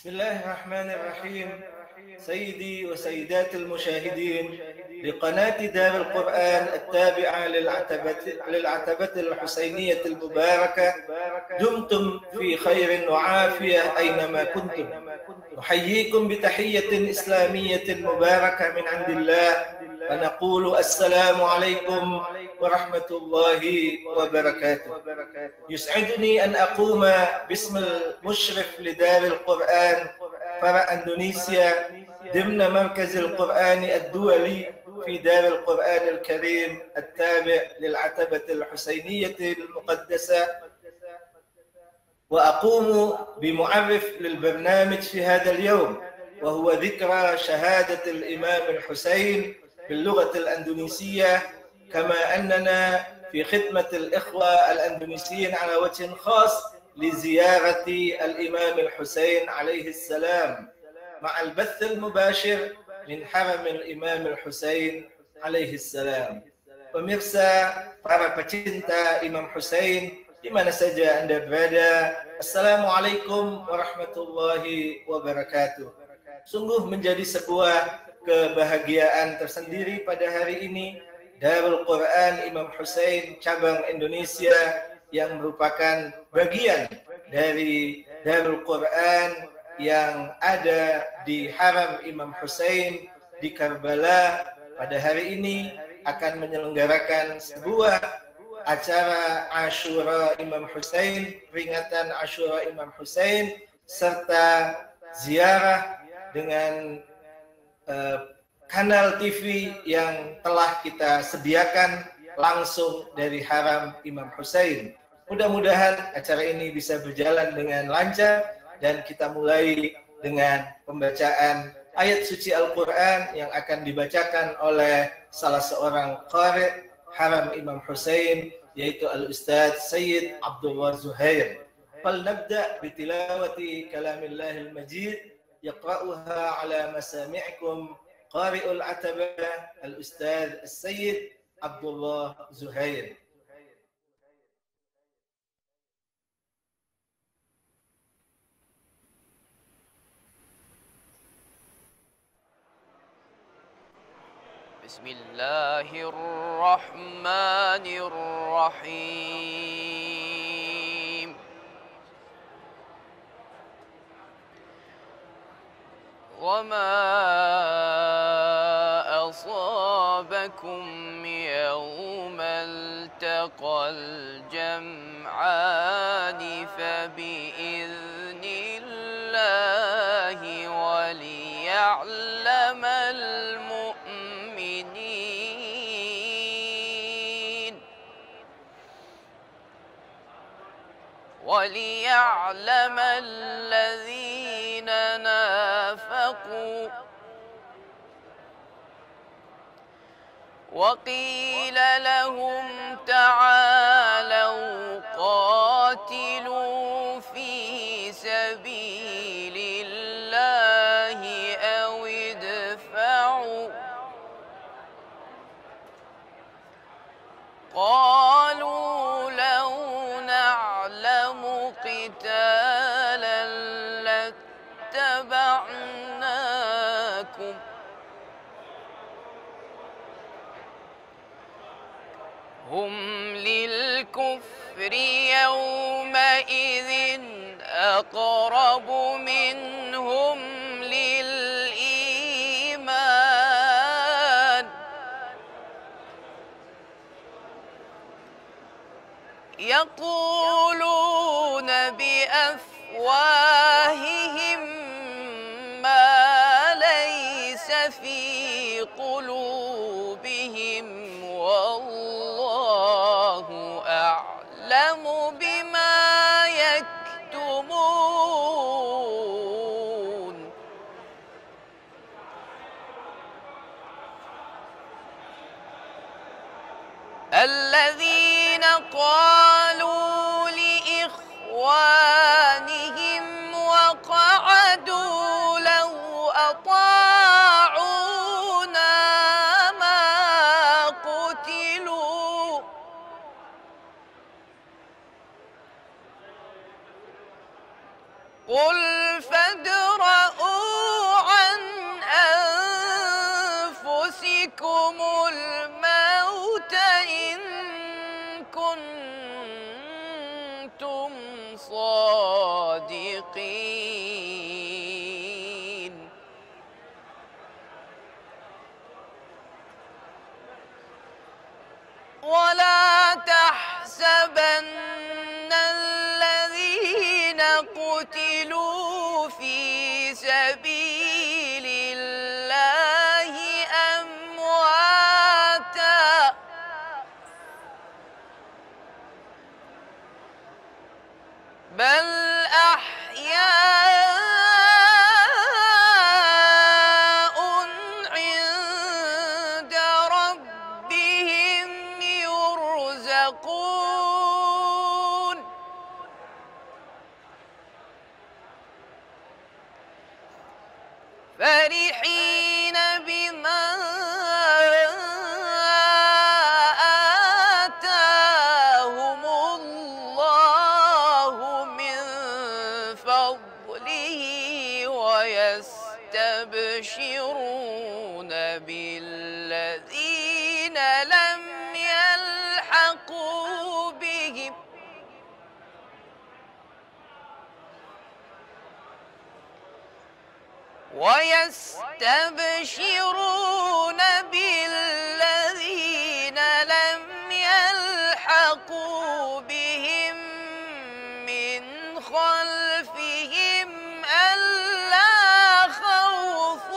بسم الله الرحمن الرحيم. سيدي وسيدات المشاهدين لقناة دار القرآن التابعة للعتبة الحسينية المباركة، دمتم في خير وعافية أينما كنتم. نحييكم بتحية إسلامية مباركة من عند الله، ونقول السلام عليكم ورحمة الله وبركاته. يسعدني أن أقوم باسم المشرف لدار القرآن فرع أندونيسيا ضمن مركز القرآن الدولي في دار القرآن الكريم التابع للعتبة الحسينية المقدسة، وأقوم بمعرف للبرنامج في هذا اليوم، وهو ذكرى شهادة الإمام الحسين باللغة الأندونيسية، كما أننا في خدمة الإخوة الأندونيسيين على وجه خاص لزيارة الإمام الحسين عليه السلام مع البث المباشر من حرم الإمام الحسين عليه السلام. Pemirsa, para pecinta Imam Hussein di mana saja Anda berada, Assalamualaikum warahmatullahi wabarakatuh. Sungguh menjadi sebuah kebahagiaan tersendiri pada hari ini Darul Quran Imam Hussein cabang Indonesia yang merupakan bagian dari Darul Quran yang ada di Haram Imam Hussein di Karbala pada hari ini akan menyelenggarakan sebuah acara Ashura Imam Hussein, peringatan Ashura Imam Hussein, serta ziarah dengan kanal TV yang telah kita sediakan langsung dari Haram Imam Hussein. Mudah-mudahan acara ini bisa berjalan dengan lancar dan kita mulai dengan pembacaan ayat suci Al-Quran yang akan dibacakan oleh salah seorang qari Haram Imam Hussein, yaitu Al-Ustadz Sayyid Abdullah Zuhair. Falnabda bitilawati kalamillahil majid yaqra'uha ala masami'ikum qari'ul atabah Al-Ustadz Sayyid Abdullah Zuhair. بسم الله الرحمن الرحيم وما أصابكم يوم التقى الجمعان فبإذن الله وليعلم وليعلم الذين نافقوا وقيل لهم تعالوا قاتلوا في سبيل الله أو ادفعوا قالوا لو نعلم قتالا لاتبعناكم هم للكفر يومئذ أقرب منهم للإيمان يقولون بأفواههم ما ليس في قلوبهم والله أعلم بما يكتمون الذين قالوا لإخوانهم وقعدوا لو أطاعونا ما قتلوا قل فادرءوا فرحين بما آتاهم الله من فضله ويستبشرون بالذين لم يلحقوا بهم من خلفهم ألا خوف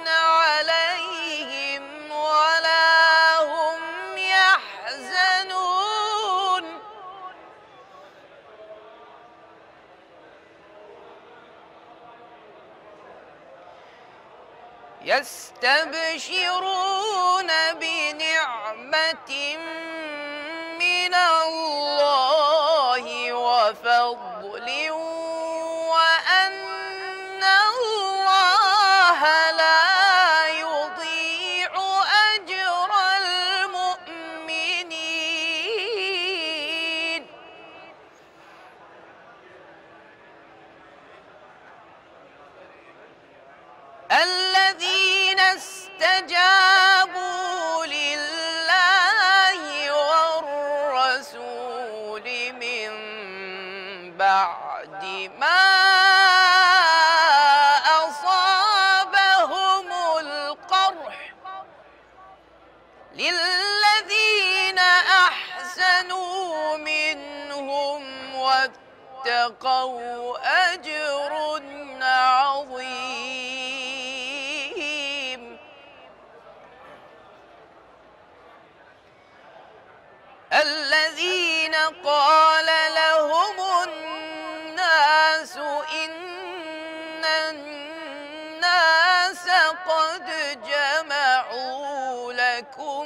عليهم ولا هم يحزنون يستبشرون بنعمة من الله وفضل وأن الله لا يضيع أجر المؤمنين الذين استجابوا لله والرسول من بعد ما أصابهم القرح للذين أحسنوا منهم واتقوا أجر عظيم الذين قال لهم الناس إن الناس قد جمعوا لكم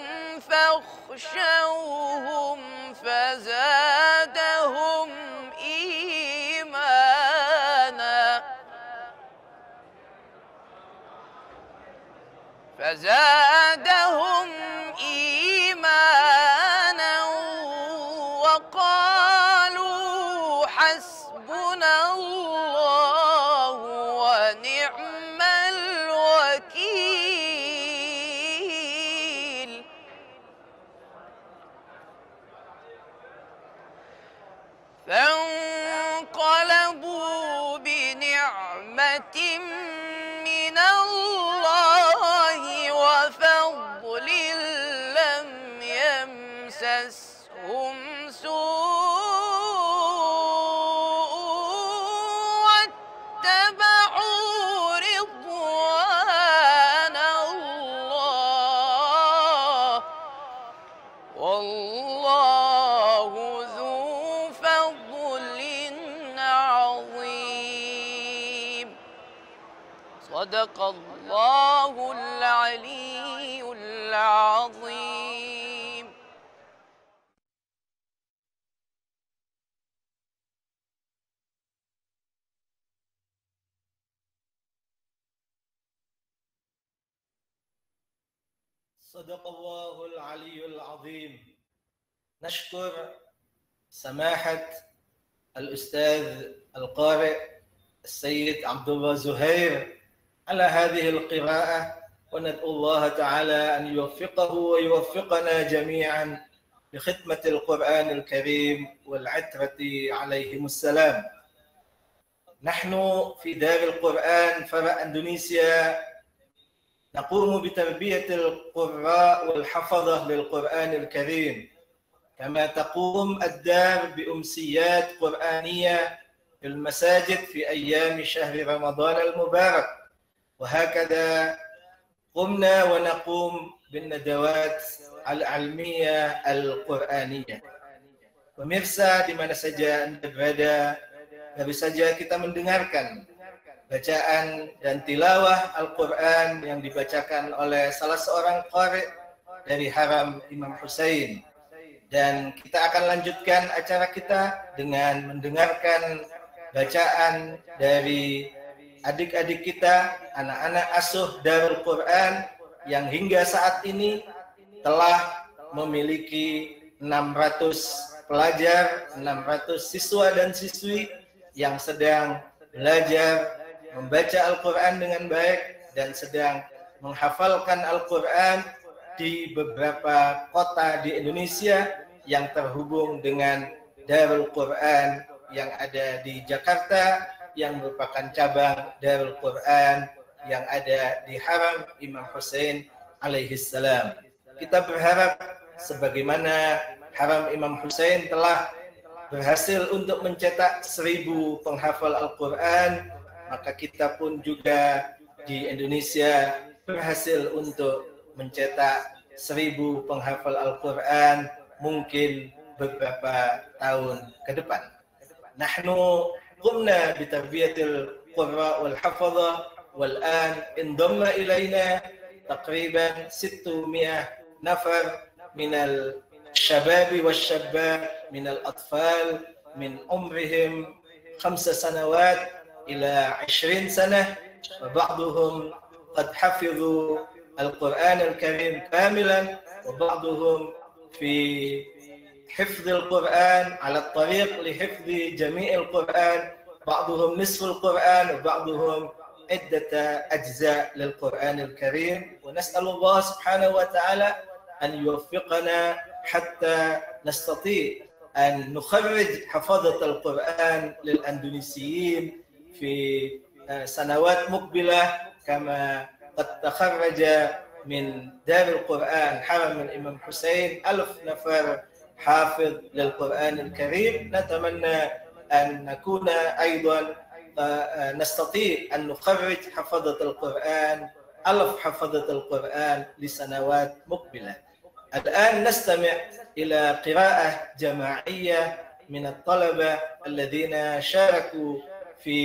فاخشوهم فزادهم إيمانا وقالوا حسبنا الله ونعم الوكيل فانقلبوا بنعمة من الله وفضل لم يمسسهم سوء واتبعوا رضوان الله والله ذو فضل عظيم صدق الله العلي العظيم. صدق الله العلي العظيم. نشكر سماحة الأستاذ القارئ السيد عبد الله زهير على هذه القراءة، وندعو الله تعالى أن يوفقه ويوفقنا جميعا لختمة القرآن الكريم والعترة عليهم السلام. نحن في دار القرآن فرع إندونيسيا نقوم بتربية القراء والحفظة للقرآن الكريم، كما تقوم الدار بأمسيات قرآنية في المساجد في أيام شهر رمضان المبارك، وهكذا قمنا ونقوم بالندوات العلمية القرآنية. Pemirsa di mana saja Anda berada, baru saja kita mendengarkan bacaan dan tilawah Al-Quran yang dibacakan oleh salah seorang qari dari Haram Imam Hussein. Dan kita akan lanjutkan acara kita dengan mendengarkan bacaan dari adik-adik kita, anak-anak asuh Darul Quran yang hingga saat ini telah memiliki 600 pelajar, 600 siswa dan siswi yang sedang belajar membaca Al-Quran dengan baik dan sedang menghafalkan Al-Quran di beberapa kota di Indonesia yang terhubung dengan Darul Quran yang ada di Jakarta, yang merupakan cabang Darul Quran yang ada di Haram Imam Hussein alaihissalam. Kita berharap sebagaimana Haram Imam Hussein telah berhasil untuk mencetak 1000 penghafal Al-Quran, maka kita pun juga di Indonesia berhasil untuk mencetak 1000 penghafal Al-Quran mungkin beberapa tahun ke depan. Nahnu qumna bitarbiyatil qurra wal hafadha wal an indamma ilayna taqriban 600 nafar min al-shabab wash-shabbat min al-atfal min umrihim 5 sanawat ila 20 sanah wa ba'duhum qad hafidhu al-Quran al-Karim kamilan wa ba'duhum fi حفظ القرآن على الطريق لحفظ جميع القرآن بعضهم نصف القرآن وبعضهم عدة أجزاء للقرآن الكريم ونسأل الله سبحانه وتعالى أن يوفقنا حتى نستطيع أن نخرج حفظة القرآن للأندونيسيين في سنوات مقبلة كما قد تخرج من دار القرآن حرم الإمام حسين 1000 نفر حافظ للقرآن الكريم. نتمنى أن نكون أيضا نستطيع أن نخرج حفظة القرآن 1000 حفظة القرآن لسنوات مقبلة. الآن نستمع إلى قراءة جماعية من الطلبة الذين شاركوا في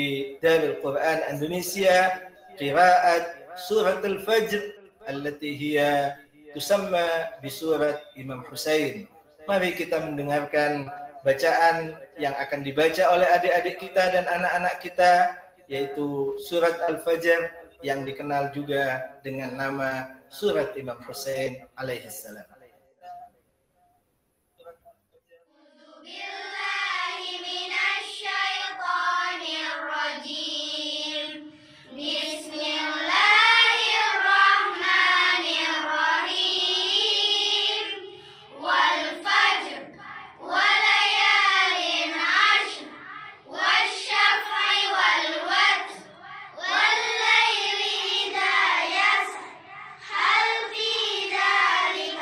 دار القرآن إندونيسيا قراءة سورة الفجر التي هي تسمى بسورة إمام حسين. Mari kita mendengarkan bacaan yang akan dibaca oleh adik-adik kita dan anak-anak kita, yaitu surat Al-Fajr yang dikenal juga dengan nama surat Imam Hussein alaihissalam. هل في ذلك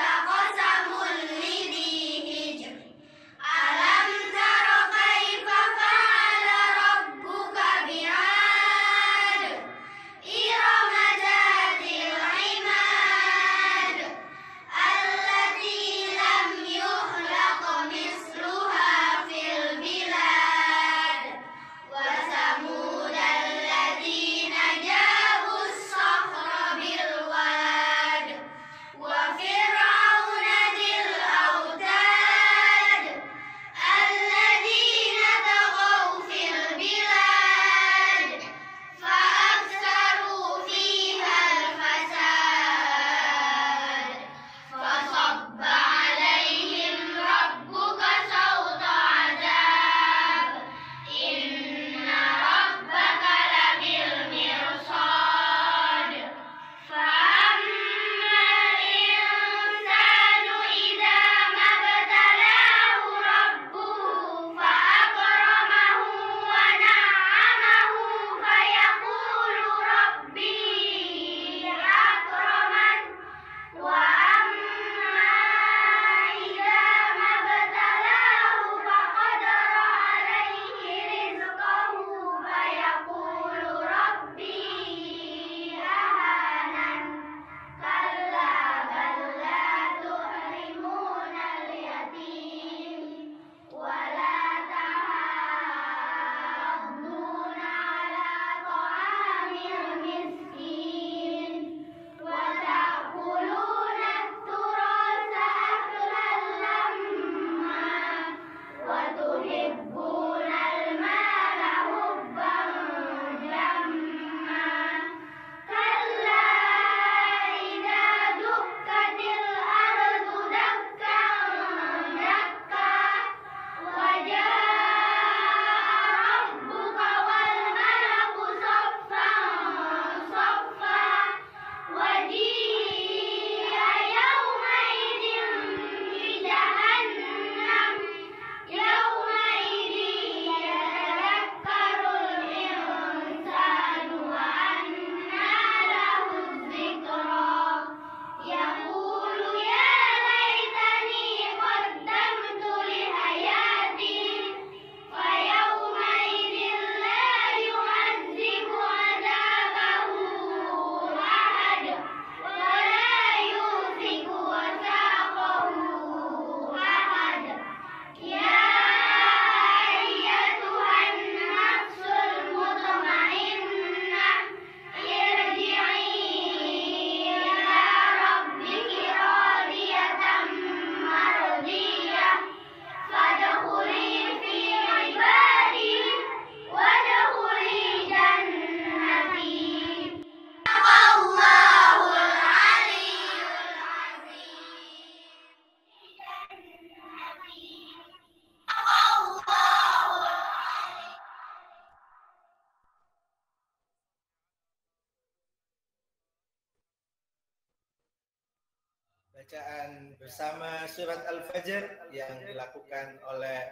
bacaan bersama surat Al-Fajr yang dilakukan oleh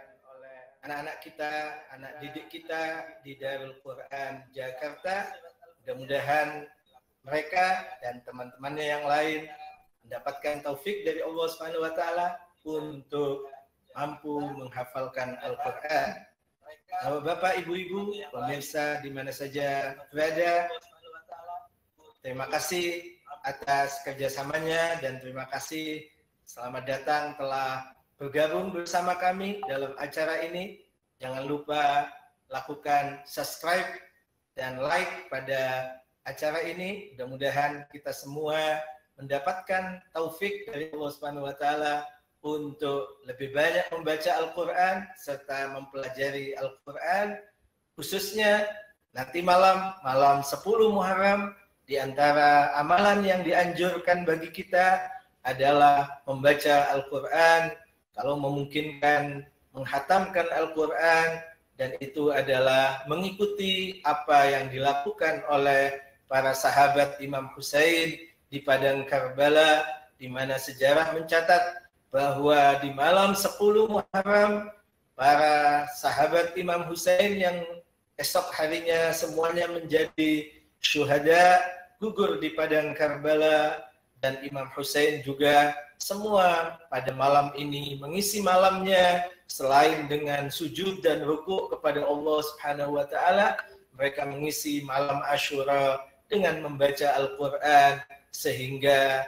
anak-anak kita, anak didik kita di Darul Quran Jakarta. Mudah-mudahan mereka dan teman-temannya yang lain mendapatkan taufik dari Allah Subhanahu wa taala untuk mampu menghafalkan Al-Qur'an. Bapak, Ibu-ibu, pemirsa di mana saja berada, terima kasih atas kerjasamanya dan terima kasih selamat datang telah bergabung bersama kami dalam acara ini. Jangan lupa lakukan subscribe dan like pada acara ini. Mudah-mudahan kita semua mendapatkan taufik dari Allah Subhanahu wa taala untuk lebih banyak membaca Al-Qur'an serta mempelajari Al-Qur'an, khususnya nanti malam 10 Muharram. Di antara amalan yang dianjurkan bagi kita adalah membaca Al-Qur'an, kalau memungkinkan menghatamkan Al-Qur'an, dan itu adalah mengikuti apa yang dilakukan oleh para sahabat Imam Husain di padang Karbala, di mana sejarah mencatat bahwa di malam 10 Muharram para sahabat Imam Husain yang esok harinya semuanya menjadi syuhada gugur di padang Karbala, dan Imam Husain juga semua pada malam ini mengisi malamnya selain dengan sujud dan rukuk kepada Allah Subhanahu wa taala, mereka mengisi malam Asyura dengan membaca Al-Qur'an, sehingga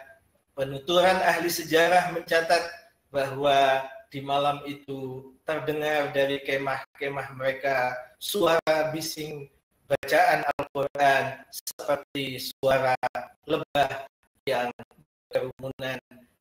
penuturan ahli sejarah mencatat bahwa di malam itu terdengar dari kemah-kemah mereka suara bising bacaan Al-Qur'an seperti suara lebah yang kerumunan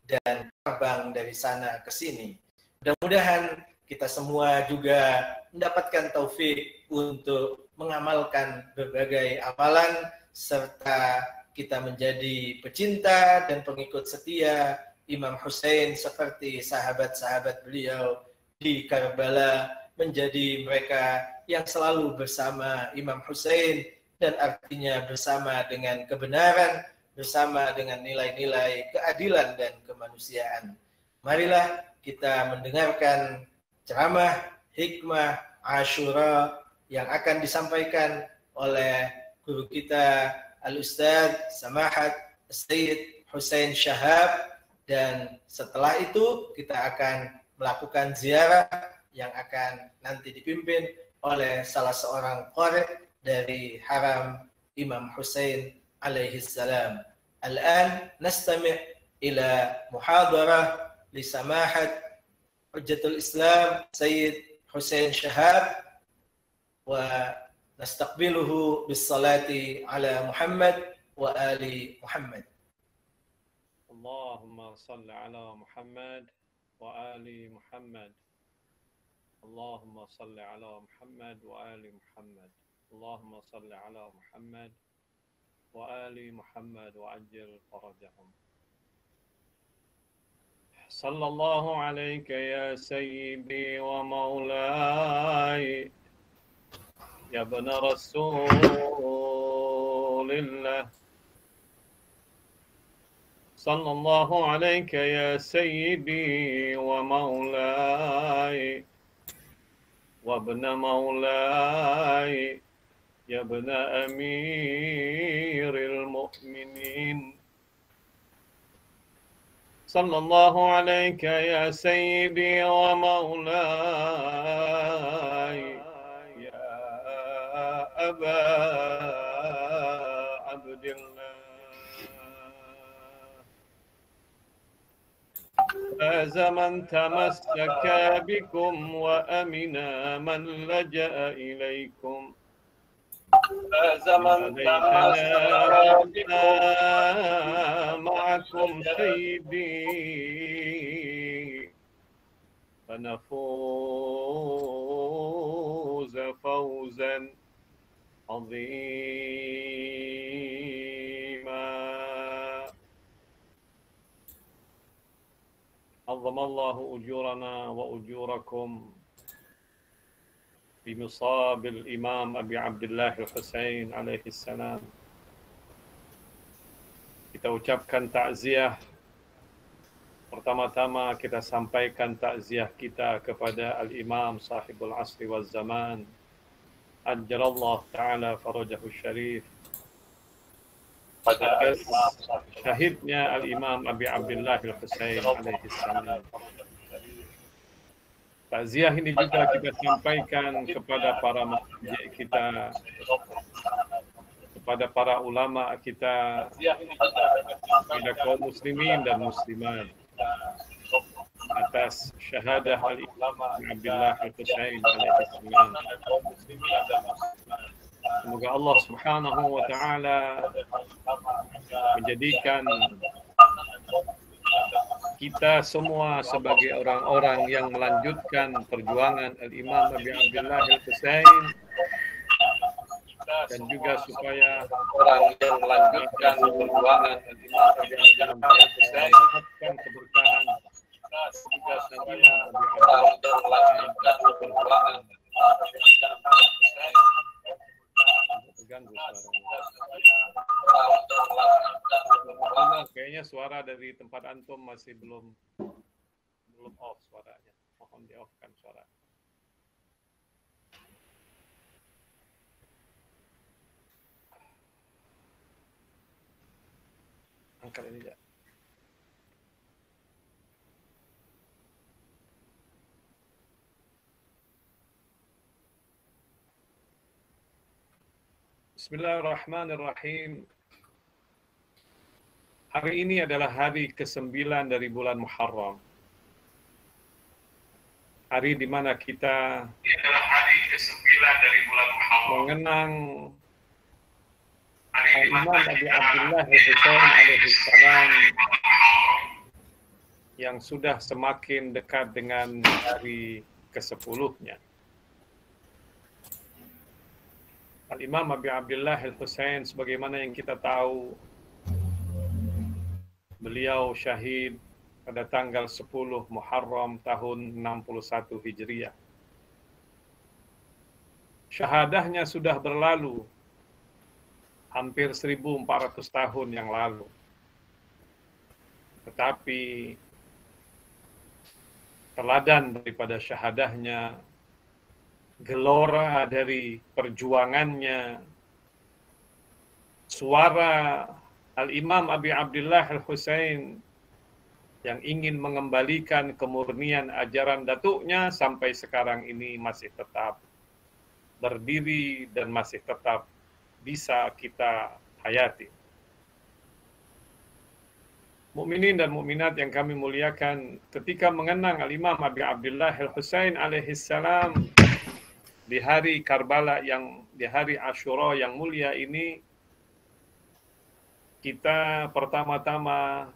dan terbang dari sana ke sini. Mudah-mudahan kita semua juga mendapatkan taufik untuk mengamalkan berbagai amalan serta kita menjadi pecinta dan pengikut setia Imam Husain seperti sahabat-sahabat beliau di Karbala, menjadi mereka yang selalu bersama Imam Husain, dan artinya bersama dengan kebenaran, bersama dengan nilai-nilai keadilan dan kemanusiaan. Marilah kita mendengarkan ceramah hikmah Asyura yang akan disampaikan oleh guru kita Al-Ustadz Samahat Sayyid Husain Syahab, dan setelah itu kita akan melakukan ziarah yang akan nanti dipimpin oleh salah seorang qari dari Haram Imam Husain alaihi salam. Al-an nastami' ila muhadarah li samahat Hujjatul Islam Sayyid Husain Syahab, wa nastaqbiluhu bis salati ala Muhammad wa ali Muhammad. Allahumma salli ala Muhammad wa ali Muhammad. Allahumma salli ala Muhammad wa ali Muhammad. Allahumma salli ala Muhammad wa ali Muhammad wa ajil farajahum. Sallallahu alayka ya sayyidi wa maulai ya ibn Rasulillah. Sallallahu alayka ya sayyidi wa maulai وابن مولاي يا ابن أمير المؤمنين صلى الله عليك يا سيدي ومولاي يا أبا عبد الله فاز من تمسك بكم وأمنا من لجأ إليكم فاز من تمسك بكم معكم سيدي فنفوز فوزا عظيما. عظم الله أجورنا وأجوركم بمصاب الإمام أبي عبد الله الحسين عليه السلام. Kita ucapkan takziah Pertama-tama kita sampaikan takziah kita kepada Al-Imam Sahibul Asri wal Zaman, Ajjalallahu Ta'ala Farajahu Syarif, atas syahidnya Al-Imam Abi Abdullah Al-Husain alaihi salam. Takziah ini juga kita sampaikan kepada para marji kita, kepada para ulama kita, kepada kaum muslimin dan muslimat atas syahadah Al-Imam Abdullah Al-Husain alaihi salam. Semoga Allah Subhanahu wa taala menjadikan kita semua sebagai orang-orang yang melanjutkan perjuangan Al-Imam Abi Abdullah Al-Husain, dan juga supaya orang yang melanjutkan perjuangan Al-Imam Abi Abdullah Al-Husain mendapatkan keberkahan juga Imam Abi Abdullah Al-Husain. Terganggu suaranya. Kayaknya suara dari tempat antum masih belum off suaranya. Mohon di off-kan suara. Angkat ini ya. Bismillahirrahmanirrahim. Hari ini adalah hari ke-9 dari bulan Muharram. Hari di mana kita mengenang Imam Abi Abdullah Al-Husain alaihi salam yang sudah semakin dekat dengan hari ke-10-nya. Al-Imam Abi Abdullah Al-Husain, sebagaimana yang kita tahu, beliau syahid pada tanggal 10 Muharram tahun 61 Hijriah. Syahadahnya sudah berlalu hampir 1400 tahun yang lalu. Tetapi teladan daripada syahadahnya, gelora dari perjuangannya, suara Al-Imam Abi Abdullah Al-Husain yang ingin mengembalikan kemurnian ajaran datuknya sampai sekarang ini masih tetap berdiri dan masih tetap bisa kita hayati. Mukminin dan mukminat yang kami muliakan, ketika mengenang Al-Imam Abi Abdullah Al-Husain alaihi salam di hari Karbala, di hari Asyura yang mulia ini, kita pertama-tama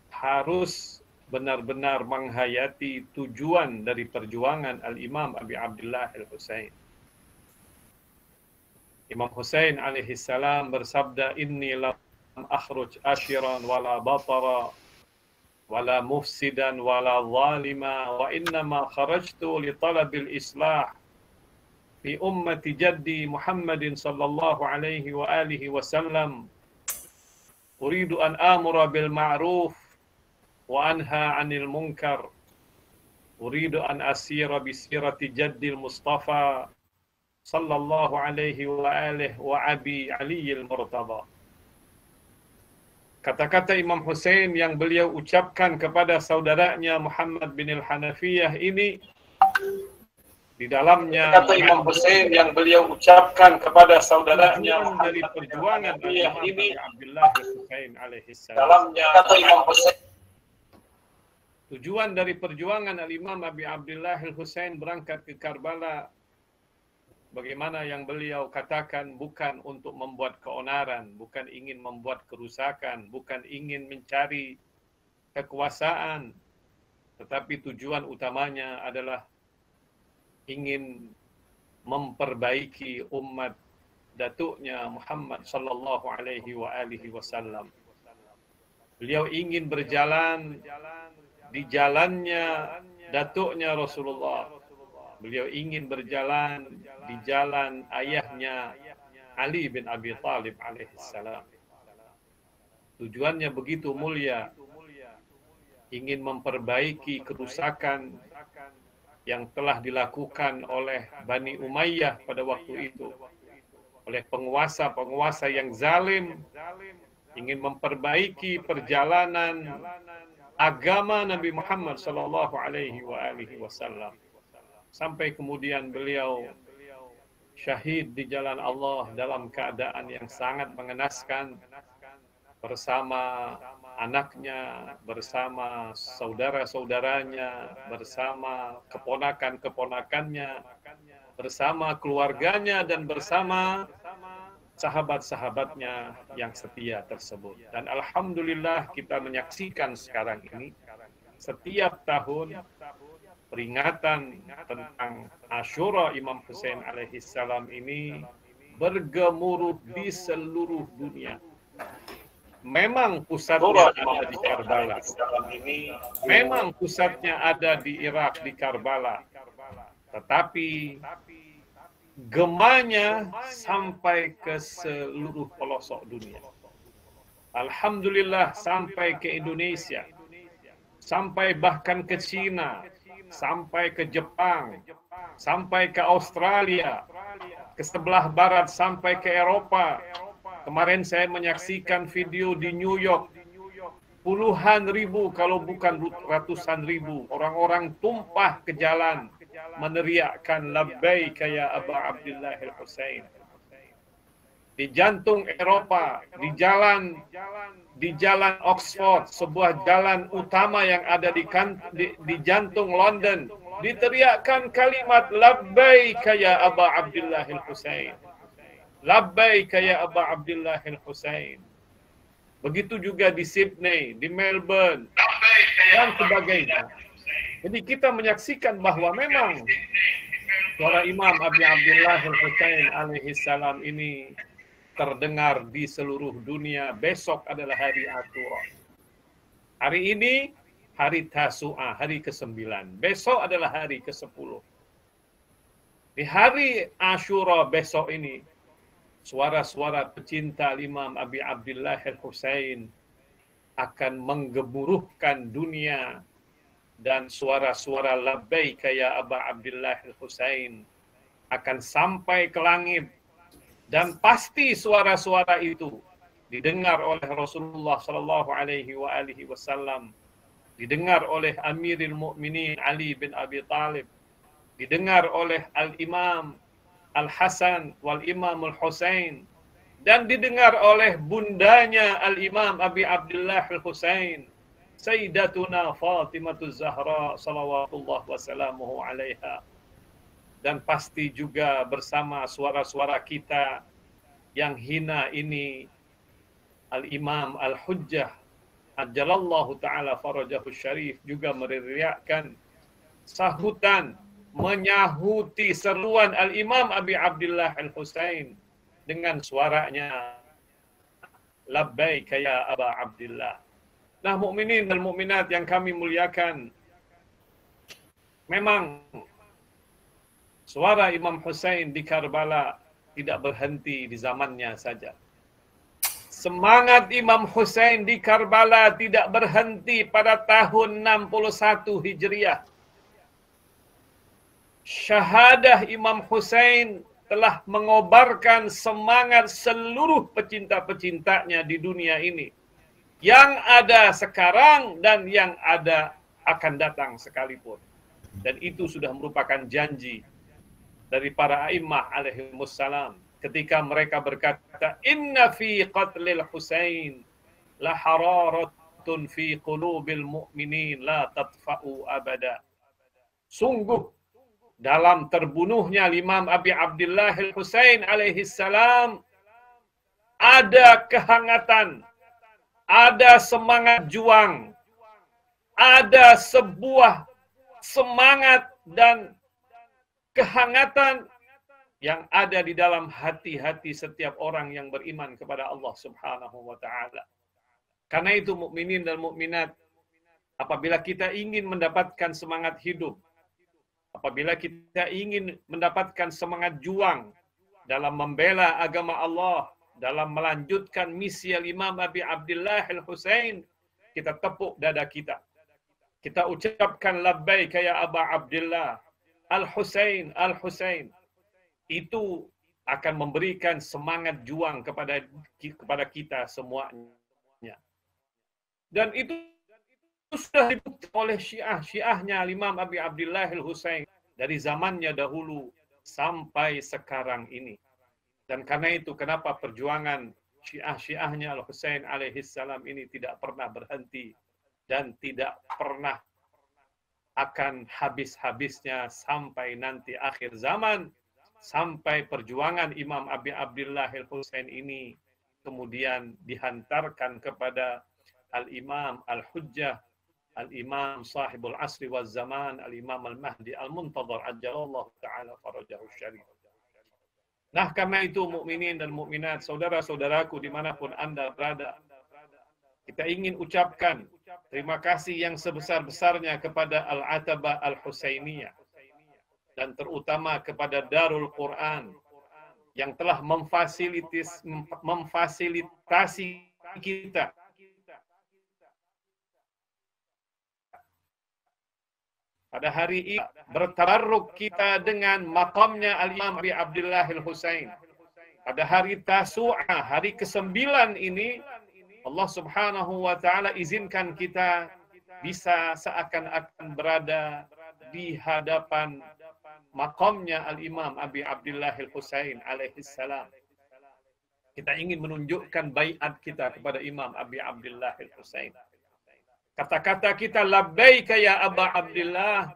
harus benar-benar menghayati tujuan dari perjuangan Al-Imam Abi Abdullah Al-Husain. Imam Husain alaihi salam bersabda, "Inni lam akhruj ashiran wala batara wala mufsidan wala zalima wa innama kharajtu li talabil islah fi ummati jaddi Muhammadin sallallahu alaihi wa alihi wasallam. Uridu an amura bil ma'ruf wa anha 'anil munkar. Uridu an asira bi sirati jaddil Mustafa sallallahu alaihi wa alihi wa abi Aliyil Murtada." Kata-kata Imam Husain yang beliau ucapkan kepada saudaranya Muhammad bin al-Hanafiyah ini, di dalamnya kata Imam Husain yang beliau ucapkan kepada saudaranya dari perjuangan ini, Abdullah Husain alaihi salam. Dalamnya kata Imam Husain, tujuan dari perjuangan Al-Imam Abi Abdullah Al-Husain berangkat ke Karbala, bagaimana yang beliau katakan, bukan untuk membuat keonaran, bukan ingin membuat kerusakan, bukan ingin mencari kekuasaan, tetapi tujuan utamanya adalah ingin memperbaiki umat datuknya Muhammad sallallahu alaihi wa alihi wasallam. Beliau ingin berjalan di jalannya datuknya Rasulullah. Beliau ingin berjalan di jalan ayahnya Ali bin Abi Thalib alaihissalam. Tujuannya begitu mulia. ingin memperbaiki kerusakan yang telah dilakukan oleh Bani Umayyah pada waktu itu, oleh penguasa-penguasa yang zalim, ingin memperbaiki perjalanan agama Nabi Muhammad sallallahu alaihi wasallam. Sampai kemudian beliau syahid di jalan Allah dalam keadaan yang sangat mengenaskan, bersama anaknya, bersama saudara-saudaranya, bersama keponakan-keponakannya, bersama keluarganya, dan bersama sahabat-sahabatnya yang setia tersebut. Dan alhamdulillah kita menyaksikan sekarang ini setiap tahun peringatan tentang Asyura Imam Hussein alaihi salam ini bergemuruh di seluruh dunia. Memang pusatnya ada di Karbala. Memang pusatnya ada di Irak, di Karbala. Tetapi gemanya sampai ke seluruh pelosok dunia. Alhamdulillah sampai ke Indonesia, sampai bahkan ke Cina, sampai ke Jepang, sampai ke Australia, ke sebelah barat, sampai ke Eropa. Kemarin saya menyaksikan video di New York, puluhan ribu kalau bukan ratusan ribu orang-orang tumpah ke jalan meneriakkan labbaika ya Aba Abdillah al-Husain. Di jantung Eropa, di jalan Oxford, sebuah jalan utama yang ada di jantung London, diteriakkan kalimat labbaika ya Aba Abdillah al-Husain. Labbaika ya Aba Abdillah al-Husain. Begitu juga di Sydney, di Melbourne, dan sebagainya. Jadi kita menyaksikan bahwa memang suara Imam Abi Abdillah al-Husain alaihi salam ini terdengar di seluruh dunia. Besok adalah hari Asyura. Hari ini hari Tasu'a, hari ke-9. Besok adalah hari ke-10. Di hari Asyura besok ini, suara-suara pecinta Imam Abi Abdillah al-Husain akan menggemuruhkan dunia, dan suara-suara labbaika ya Aba Abdillah al-Husain akan sampai ke langit, dan pasti suara-suara itu didengar oleh Rasulullah sallallahu alaihi wasallam, didengar oleh Amirul Mukminin Ali bin Abi Thalib, didengar oleh Al-Imam Al-Hasan wal Imam Al-Husain, dan didengar oleh bundanya Al-Imam Abi Abdillah Al-Husain, Sayyidatuna Fatimatu Zahra salawatullah wassalamuhu alaiha. Dan pasti juga bersama suara-suara kita yang hina ini, Al-Imam Al-Hujjah Ajjalallahu ta'ala farajahu syarif juga meneriakkan sahutan, menyahuti seruan Al-Imam Abi Abdillah Al-Husain dengan suaranya labbaika ya Aba Abdillah. Nah, mukminin dan mukminat yang kami muliakan, memang suara Imam Husain di Karbala tidak berhenti di zamannya saja. Semangat Imam Husain di Karbala tidak berhenti pada tahun 61 Hijriah. Syahadah Imam Husain telah mengobarkan semangat seluruh pecinta-pecintanya di dunia ini, yang ada sekarang dan yang ada akan datang sekalipun. Dan itu sudah merupakan janji dari para a'immah alaihimussalam ketika mereka berkata, inna fi qatlil Husain la hararatun fi qulubil mu'minin la tadfa'u abada. Sungguh dalam terbunuhnya Imam Abi Abdillah al-Husain alaihi salam ada kehangatan, ada semangat juang, ada sebuah semangat dan kehangatan yang ada di dalam hati-hati setiap orang yang beriman kepada Allah Subhanahu wa taala. Karena itu mukminin dan mukminat, apabila kita ingin mendapatkan semangat hidup, apabila kita ingin mendapatkan semangat juang dalam membela agama Allah, dalam melanjutkan misi Imam Abi Abdillah al-Husain, kita tepuk dada kita. Kita ucapkan labbaik ya Aba Abdullah, Al-Husain, Al-Husain. Itu akan memberikan semangat juang kepada kita semuanya. Dan itu sudah dibuktikan oleh Syiahnya Imam Abi Abdullah Al-Husain dari zamannya dahulu sampai sekarang ini. Dan karena itu kenapa perjuangan Syiahnya Al-Husain alaihi salam ini tidak pernah berhenti dan tidak pernah akan habis-habisnya sampai nanti akhir zaman, sampai perjuangan Imam Abi Abdullah Al-Husain ini kemudian dihantarkan kepada Al-Imam Al-Hujjah, Al-Imam Sahibul Asri wal Zaman, Al-Imam Al-Mahdi Al-Muntadhar Ajjalallahu Ta'ala Farajahu Syarif. Nah, karena itu mukminin dan mukminat, saudara-saudaraku dimanapun Anda berada, kita ingin ucapkan terima kasih yang sebesar-besarnya kepada Al-Atabah Al-Husainiyah dan terutama kepada Darul Quran yang telah memfasilitasi kita pada hari ini bertabarruk kita dengan makamnya Al-Imam Abi Abdullah Al-Husain. Pada hari Tasu'ah, hari ke-9 ini, Allah Subhanahu wa Ta'ala izinkan kita bisa seakan-akan berada di hadapan makamnya Al-Imam Abi Abdullah Al-Husain alaihi salam. Kita ingin menunjukkan baiat kita kepada Imam Abi Abdullah Al-Husain. Kata-kata kita labbaika ya Aba Abdullah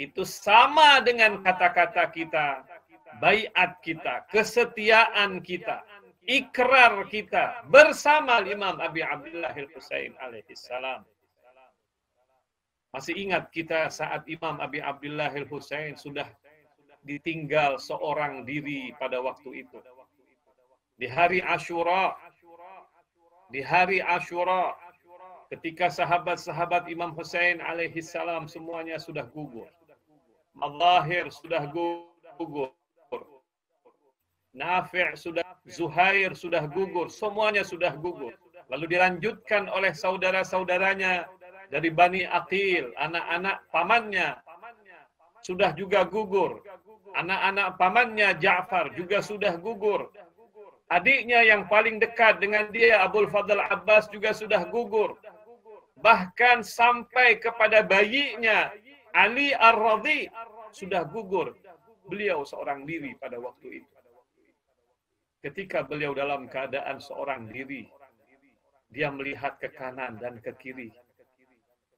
itu sama dengan kata-kata kita, baiat kita, kesetiaan kita, ikrar kita bersama Imam Abi Abdullah Al-Husain alaihi salam. Masih ingat kita saat Imam Abi Abdullah Al-Husain sudah ditinggal seorang diri pada waktu itu. Di hari Asyura, ketika sahabat-sahabat Imam Husain alaihi salam semuanya sudah gugur. Al-Zahir sudah gugur. Nafi' sudah, Zuhair sudah gugur, semuanya sudah gugur. Lalu dilanjutkan oleh saudara-saudaranya dari Bani Aqil, anak-anak pamannya sudah juga gugur. Anak-anak pamannya Ja'far juga sudah gugur. Adiknya yang paling dekat dengan dia, Abul Fadl Abbas, juga sudah gugur. Bahkan sampai kepada bayinya, Ali Ar-Radhi, sudah gugur. Beliau seorang diri pada waktu itu. Ketika beliau dalam keadaan seorang diri, dia melihat ke kanan dan ke kiri.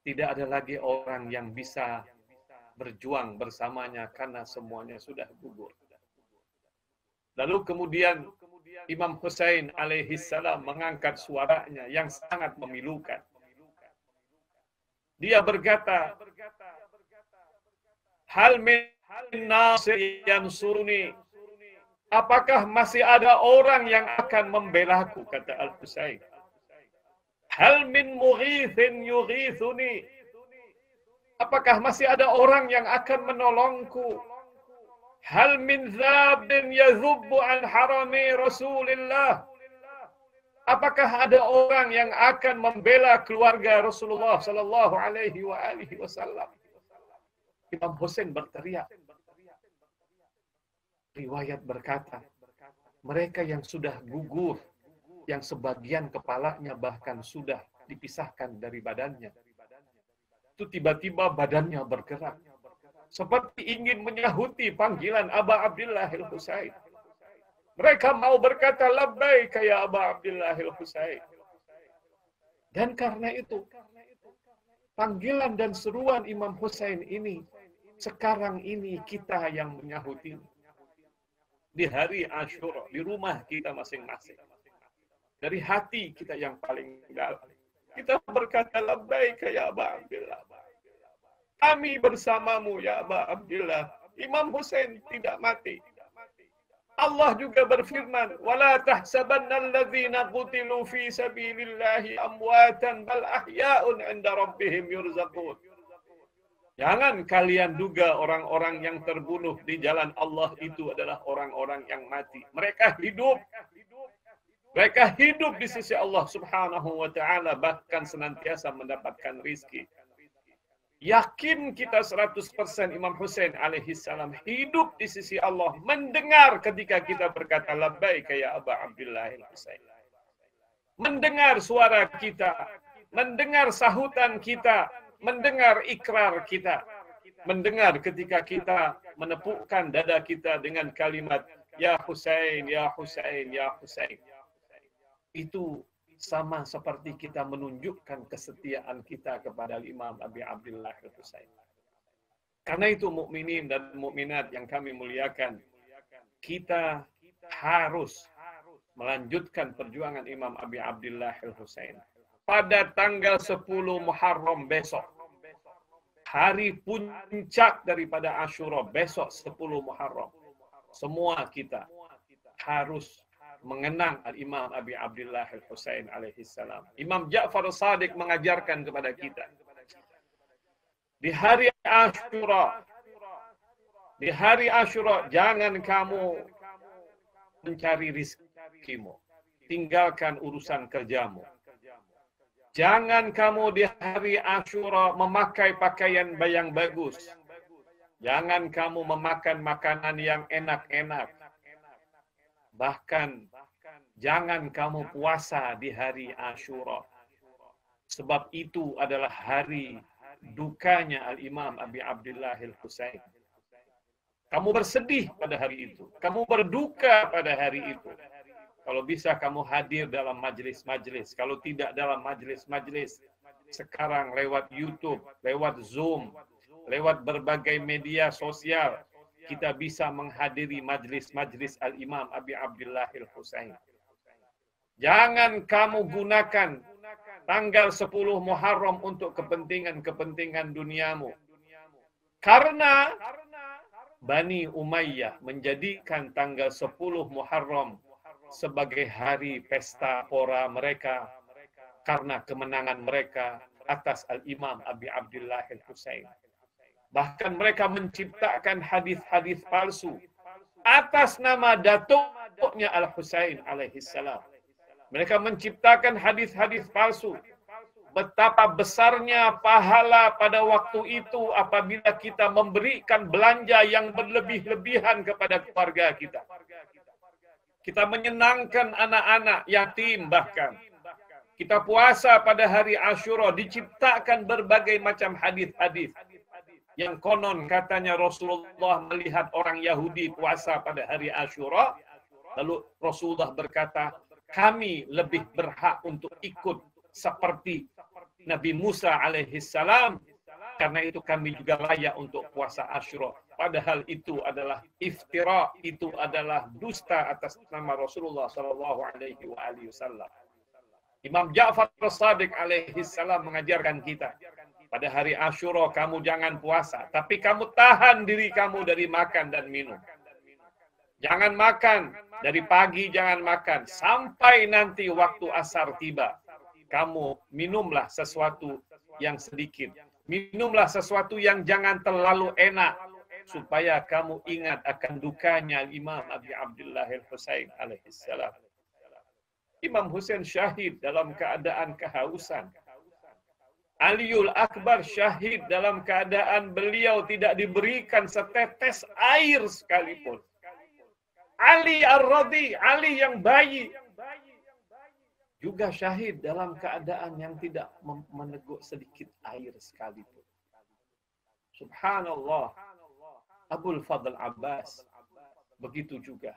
Tidak ada lagi orang yang bisa berjuang bersamanya karena semuanya sudah gugur. Lalu kemudian Imam Husain alaihi salam mengangkat suaranya yang sangat memilukan. Dia berkata, "Hal min nasir yansuruni?" Apakah masih ada orang yang akan membelaku, kata Al-Husain. "Hal min mughithin yughithuni?" Apakah masih ada orang yang akan menolongku? "Hal min zabin yadhubbu an harami Rasulillah?" Apakah ada orang yang akan membela keluarga Rasulullah sallallahu alaihi wasallam? Imam Husain berteriak. Riwayat berkata, mereka yang sudah gugur, yang sebagian kepalanya bahkan sudah dipisahkan dari badannya, itu tiba-tiba badannya bergerak, seperti ingin menyahuti panggilan Aba Abdullah Al-Husain. Mereka mau berkata, labbaika ya Aba Abdullah Al-Husain. Dan karena itu, panggilan dan seruan Imam Husain ini, sekarang ini kita yang menyahuti. Di hari Asyura, di rumah kita masing-masing. Dari hati kita yang paling dalam. Kita berkata, labbaika ya Aba Abdullah. Kami bersamamu ya Aba Abdullah. Imam Husain tidak mati. Allah juga berfirman, "Wala tahsabanna alladzina qutilu fi sabilillahi amwatan bal ahya'un 'inda rabbihim yurzaqun." Jangan kalian duga orang-orang yang terbunuh di jalan Allah itu adalah orang-orang yang mati. Mereka hidup. Mereka hidup di sisi Allah Subhanahu wa Ta'ala, bahkan senantiasa mendapatkan rizki. Yakin kita 100% Imam Husain alaihi salam hidup di sisi Allah, mendengar ketika kita berkata labbaika ya Aba Abdillah al-Husain. Mendengar suara kita, mendengar sahutan kita, mendengar ikrar kita, mendengar ketika kita menepukkan dada kita dengan kalimat ya Husain, ya Husain, ya Husain. Itu sama seperti kita menunjukkan kesetiaan kita kepada Imam Abi Abdillah al-Husain. Karena itu mukminin dan mukminat yang kami muliakan, kita harus melanjutkan perjuangan Imam Abi Abdillah al-Husain. Pada tanggal 10 Muharram besok, hari puncak daripada Asyura besok 10 Muharram, semua kita harus mengenang Al-Imam Abi Abdillah al-Husain alaihi salam. Imam Ja'far Shadiq mengajarkan kepada kita, di hari Asyura, jangan kamu mencari rizkimu, tinggalkan urusan kerjamu. Jangan kamu di hari Asyura memakai pakaian yang bagus. Jangan kamu memakan makanan yang enak-enak. Bahkan jangan kamu puasa di hari Asyura. Sebab itu adalah hari dukanya Al-Imam Abi Abdillah al-Husain. Kamu bersedih pada hari itu. Kamu berduka pada hari itu. Kalau bisa kamu hadir dalam majlis-majlis. Kalau tidak dalam majlis-majlis, sekarang lewat YouTube, lewat Zoom, lewat berbagai media sosial, kita bisa menghadiri majlis-majlis Al-Imam Abi Abdillah al-Husain. Jangan kamu gunakan tanggal 10 Muharram untuk kepentingan-kepentingan duniamu. Karena Bani Umayyah menjadikan tanggal 10 Muharram sebagai hari pesta pora mereka karena kemenangan mereka atas Al-Imam Abi Abdillah al-Husain. Bahkan mereka menciptakan hadis-hadis palsu atas nama datuknya Al-Husain alaihi salam. Mereka menciptakan hadis-hadis palsu. Betapa besarnya pahala pada waktu itu apabila kita memberikan belanja yang berlebih-lebihan kepada keluarga kita. Kita menyenangkan anak-anak yatim bahkan. Kita puasa pada hari Asyura, diciptakan berbagai macam hadis-hadis. Yang konon katanya Rasulullah melihat orang Yahudi puasa pada hari Asyura, lalu Rasulullah berkata, kami lebih berhak untuk ikut seperti Nabi Musa alaihi salam, karena itu kami juga layak untuk puasa Asyura. Padahal itu adalah iftira, itu adalah dusta atas nama Rasulullah sallallahu alaihi wasallam. Imam Ja'far Shadiq alaihi salam mengajarkan kita, pada hari Asyura kamu jangan puasa, tapi kamu tahan diri kamu dari makan dan minum. Jangan makan, dari pagi jangan makan, sampai nanti waktu asar tiba. Kamu minumlah sesuatu yang sedikit. Minumlah sesuatu yang jangan terlalu enak, supaya kamu ingat akan dukanya Imam Abi Abdillah al-Husain alaihi salam. Imam Husain syahid dalam keadaan kehausan. Aliul Akbar syahid dalam keadaan beliau tidak diberikan setetes air sekalipun. Ali Ar-Radhi, Ali yang bayi, juga syahid dalam keadaan yang tidak meneguk sedikit air sekalipun. Subhanallah. Abul Fadl Abbas, begitu juga.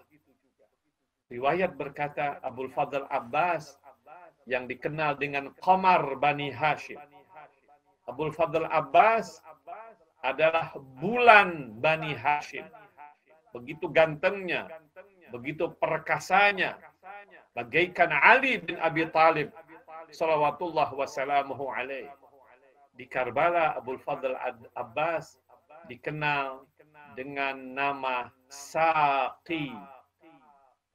Riwayat berkata Abul Fadl Abbas yang dikenal dengan Qamar Bani Hashim. Abul Fadl Abbas adalah bulan Bani Hashim. Begitu gantengnya, begitu perkasanya, bagaikan Ali bin Abi Thalib salawatullah wassalamuhu alaih. Di Karbala, Abul Fadl Abbas dikenal dengan nama Saqi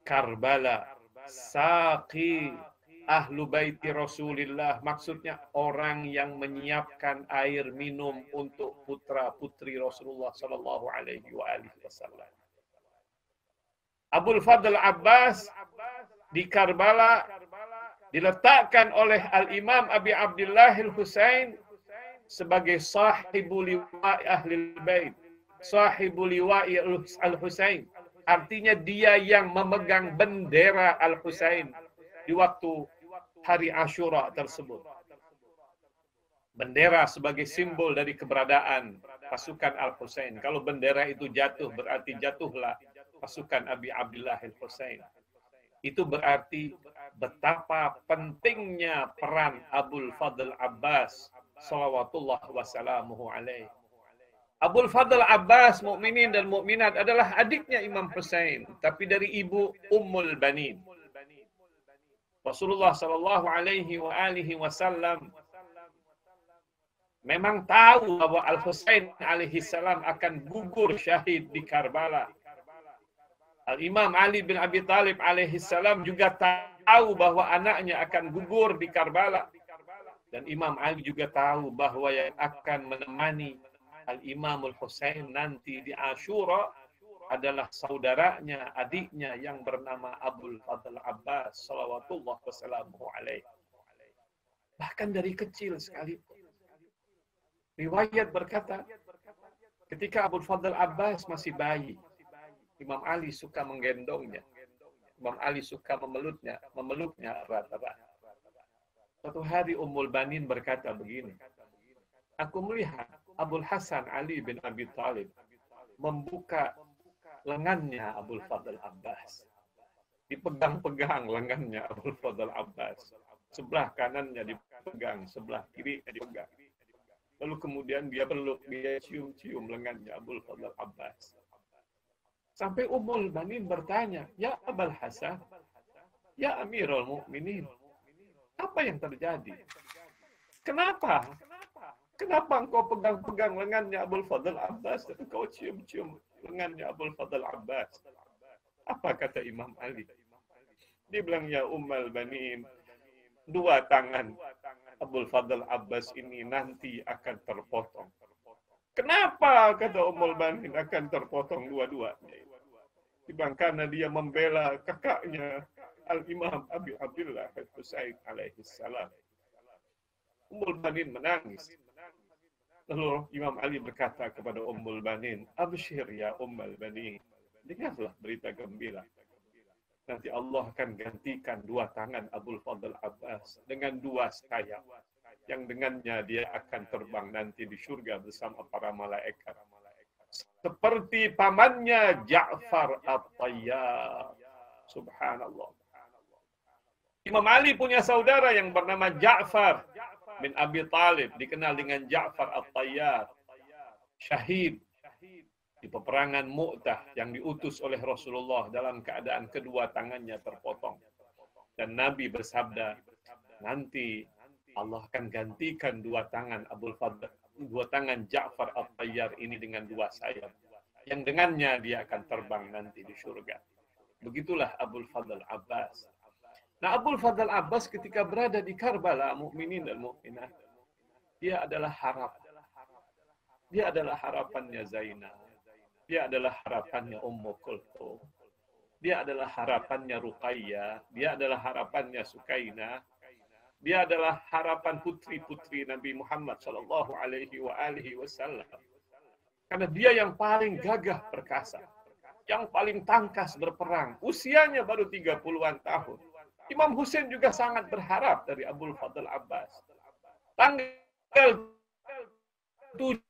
Karbala, Saqi Ahlu Baiti Rasulillah, maksudnya orang yang menyiapkan air minum untuk putra-putri Rasulullah sallallahu alaihi wasallam. Abul Fadl Abbas di Karbala diletakkan oleh Al-Imam Abi Abdillah al-Husain sebagai sahibul liwa'i ahlil bait, sahibul liwa'i al-Husain. Artinya dia yang memegang bendera Al-Husain di waktu hari Asyura tersebut. Bendera sebagai simbol dari keberadaan pasukan Al-Husain. Kalau bendera itu jatuh, berarti jatuhlah pasukan Abi Abdillah Al-Husain. Itu berarti betapa pentingnya peran Abul Fadl Abbas salawatullah wassalamuhu alaih. Abul Fadl Abbas, mukminin dan mukminat, adalah adiknya Imam Husain, tapi dari ibu Ummul Banin. Rasulullah sallallahu alaihi wasallam memang tahu bahwa Al-Husain alaihi salam akan gugur syahid di Karbala. Al-Imam Ali bin Abi Thalib alaihi salam juga tahu bahwa anaknya akan gugur di Karbala. Dan Imam Ali juga tahu bahwa yang akan menemani Al-Imamul Husain nanti di Asyura adalah saudaranya, adiknya yang bernama Abul Fadl Abbas salawatullah wassalamuhu alaih. Bahkan dari kecil sekali. Riwayat berkata, ketika Abul Fadl Abbas masih bayi, Imam Ali suka menggendongnya. Imam Ali suka memeluknya erat-erat. Suatu hari Ummul Banin berkata begini, aku melihat Abul Hasan Ali bin Abi Thalib membuka lengannya Abul Fadl Abbas. Dipegang-pegang lengannya Abul Fadl Abbas. Sebelah kanannya dipegang, sebelah kirinya dipegang. Lalu kemudian dia peluk, dia cium-cium lengannya Abul Fadl Abbas. Sampai Ummul Banin bertanya, ya Abul Hasan, ya Amirul Mukminin, apa yang terjadi? Kenapa? Kenapa engkau pegang-pegang lengannya Abul Fadl Abbas dan engkau cium-cium lengannya Abul Fadl Abbas? Apa kata Imam Ali? Dia bilang, ya Ummul Banin, dua tangan Abul Fadl Abbas ini nanti akan terpotong. Kenapa, kata Ummul Banin, akan terpotong dua-duanya? Dibilang karena dia membela kakaknya Al-Imam Abi Abdillah Al-Husain alaihi salam. Ummul Banin menangis. Lalu Imam Ali berkata kepada Ummul Banin, abshir ya Ummul Banin, dengarlah berita gembira. Nanti Allah akan gantikan dua tangan Abul Fadl Abbas dengan dua sayap, yang dengannya dia akan terbang nanti di surga bersama para malaikat. Seperti pamannya Ja'far At-Tayyar. Subhanallah. Imam Ali punya saudara yang bernama Ja'far bin Abi Thalib, dikenal dengan Ja'far At-Tayyar, syahid di peperangan Mu'tah yang diutus oleh Rasulullah dalam keadaan kedua tangannya terpotong. Dan Nabi bersabda, nanti Allah akan gantikan dua tangan Ja'far At-Tayyar ini dengan dua sayap, yang dengannya dia akan terbang nanti di surga. Begitulah Abul Fadl Abbas. Nah, Abul Fadl Abbas ketika berada di Karbala, mukminin dan mukminat, dia adalah harap. Dia adalah harapannya Zainab. Dia adalah harapannya Ummu Kulthum. Dia adalah harapannya Ruqayyah. Dia adalah harapannya Sukainah. Dia adalah harapan putri-putri Nabi Muhammad sallallahu alaihi wasallam. Karena dia yang paling gagah perkasa, yang paling tangkas berperang. Usianya baru 30-an tahun. Imam Husain juga sangat berharap dari Abul Fadl Abbas. Tanggal 7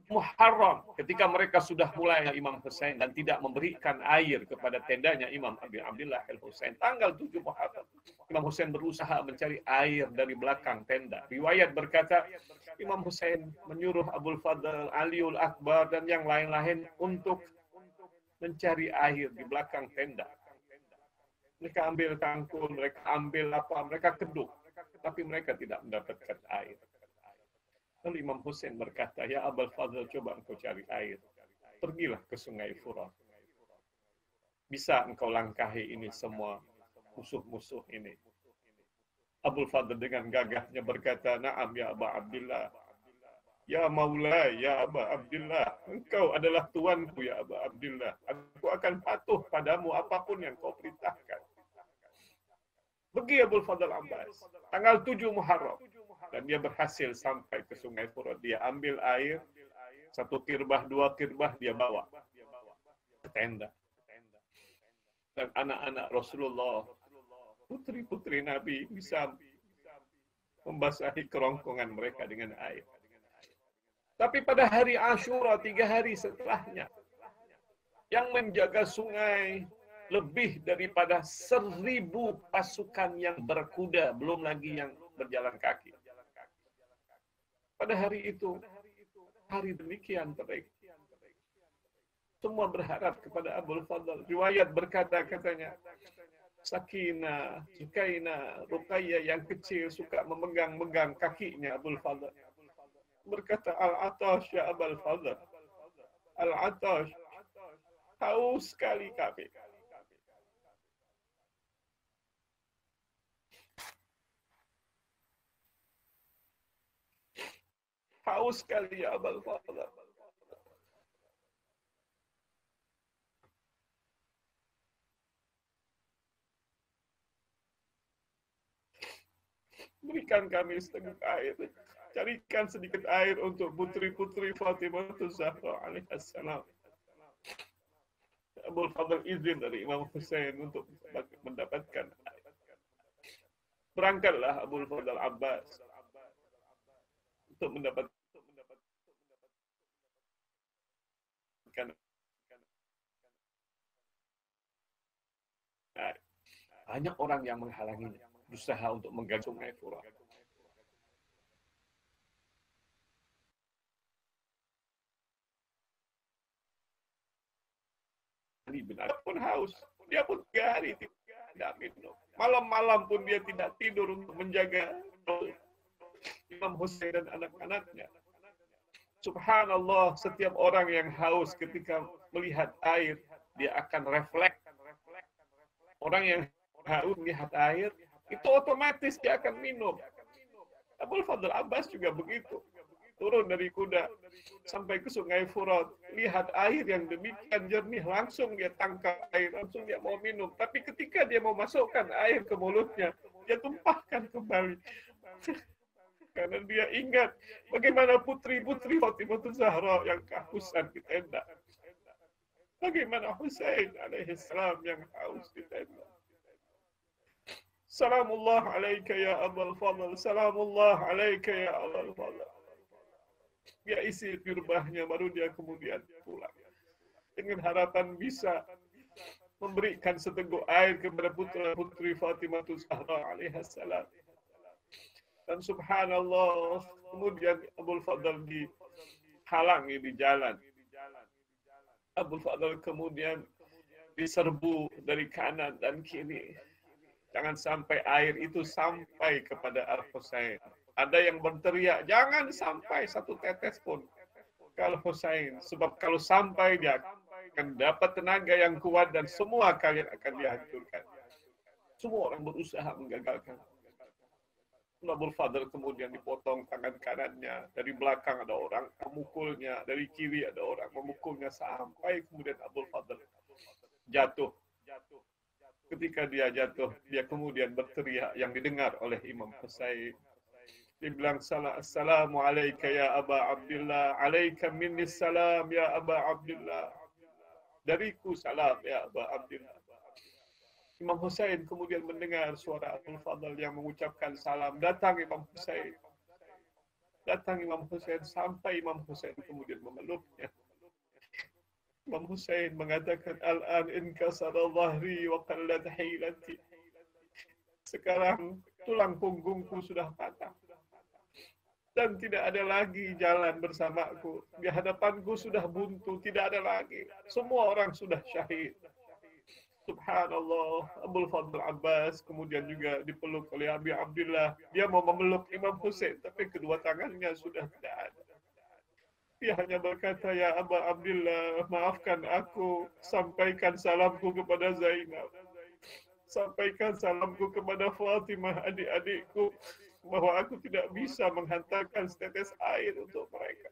Muharram, ketika mereka sudah mulai Imam Husain dan tidak memberikan air kepada tendanya Imam Abi Abdillah Al-Husain. Tanggal 7 Muharram, Imam Husain berusaha mencari air dari belakang tenda. Riwayat berkata, Imam Husain menyuruh Abul Fadl, Aliul Akbar, dan yang lain-lain untuk mencari air di belakang tenda. Mereka ambil tangkul, mereka ambil mereka keduk, tapi mereka tidak mendapatkan air. Lalu Imam Husain berkata, ya Abul Fadl, coba engkau cari air. Pergilah ke sungai Furat. Bisa engkau langkahi ini semua musuh-musuh ini. Abul Fadl dengan gagahnya berkata, na'am ya Aba Abdillah. Ya Maula, ya Aba Abdillah. Engkau adalah tuanku ya Aba Abdillah. Aku akan patuh padamu apapun yang kau perintahkan. Pergi Abul Fadl Abbas, tanggal 7 Muharram. Dan dia berhasil sampai ke Sungai Furat. Dia ambil air, 1 kirbah, 2 kirbah, dia bawa ke tenda. Dan anak-anak Rasulullah, putri-putri Nabi bisa membasahi kerongkongan mereka dengan air. Tapi pada hari Ashura, 3 hari setelahnya, yang menjaga sungai lebih daripada 1000 pasukan yang berkuda, belum lagi yang berjalan kaki. Pada hari itu, hari demikian terik, semua berharap kepada Abul Fadl. Riwayat berkata, katanya, Sakinah, Sukainah, Ruqayyah yang kecil suka memegang-megang kakinya Abul Fadl. Berkata, Al-Atash ya Abul Fadl. Al-Atash, haus sekali kami. Haus sekali ya Abul Fadl. Berikan kami setengah air. Carikan sedikit air untuk putri-putri Fatimah Zahra alaihissalam. Abul Fadl izin dari Imam Hussein untuk mendapatkan air. Berangkatlah Abul Fadl Abbas untuk mendapatkan air. Banyak orang yang menghalanginya, berusaha untuk mengganggu Sungai Furat. Ali bin Abi pun haus. Dia pun 3 hari tidak minum. Malam-malam pun dia tidak tidur untuk menjaga Imam Hussein dan anak-anaknya. Subhanallah, setiap orang yang haus ketika melihat air, dia akan refleks. Orang yang haus melihat air, itu otomatis dia akan minum. Abul Fadl Abbas juga begitu. Turun dari kuda sampai ke Sungai Furat, lihat air yang demikian jernih, langsung dia tangkap air, langsung dia mau minum. Tapi ketika dia mau masukkan air ke mulutnya, dia tumpahkan kembali. Karena dia ingat bagaimana putri-putri Fatimah Zahra yang kehausan di tenda. Bagaimana Hussein alaihissalam yang haus di tenda. Salamullah alaika ya Abul Fadl, salamullah alaika ya Abul Fadl. Dia isi kirbahnya, baru dia kemudian pulang. Dengan harapan bisa memberikan seteguk air kepada putra-putri Fatimah Zahra alaihissalam. Dan subhanallah, kemudian Abul Fadl dihalangi di jalan. Abul Fadl kemudian diserbu dari kanan dan kiri. Jangan sampai air itu sampai kepada Al-Husain. Ada yang berteriak, jangan sampai 1 tetes pun ke Al-Husain. Sebab kalau sampai, dia akan dapat tenaga yang kuat dan semua kalian akan dihancurkan. Semua orang berusaha menggagalkan. Abul Fadl kemudian dipotong tangan kanannya. Dari belakang ada orang memukulnya. Dari kiri ada orang memukulnya. Sampai kemudian Abul Fadl jatuh. Ketika dia jatuh, dia kemudian berteriak yang didengar oleh Imam Hussein. Dia bilang, Assalamu alayka ya Aba Abdullah. Alayka minni salam ya Aba Abdullah. Dariku salam ya Aba Abdullah. Imam Hussein kemudian mendengar suara Abul Fadl yang mengucapkan salam. Datang Imam Hussein. Datang Imam Hussein sampai Imam Hussein kemudian memeluknya. Imam Hussein mengatakan, Al-an inkasara dhahri wa qallat hilati. Sekarang tulang punggungku sudah patah. Dan tidak ada lagi jalan bersamaku. Di hadapanku sudah buntu, tidak ada lagi. Semua orang sudah syahid. Subhanallah, Abul Fadl Abbas kemudian juga dipeluk oleh Abi Abdullah. Dia mau memeluk Imam Hussein, tapi kedua tangannya sudah tidak ada. Dia hanya berkata, ya Aba Abdullah, maafkan aku, sampaikan salamku kepada Zainab. Sampaikan salamku kepada Fatimah, adik-adikku, bahwa aku tidak bisa menghantarkan setetes air untuk mereka.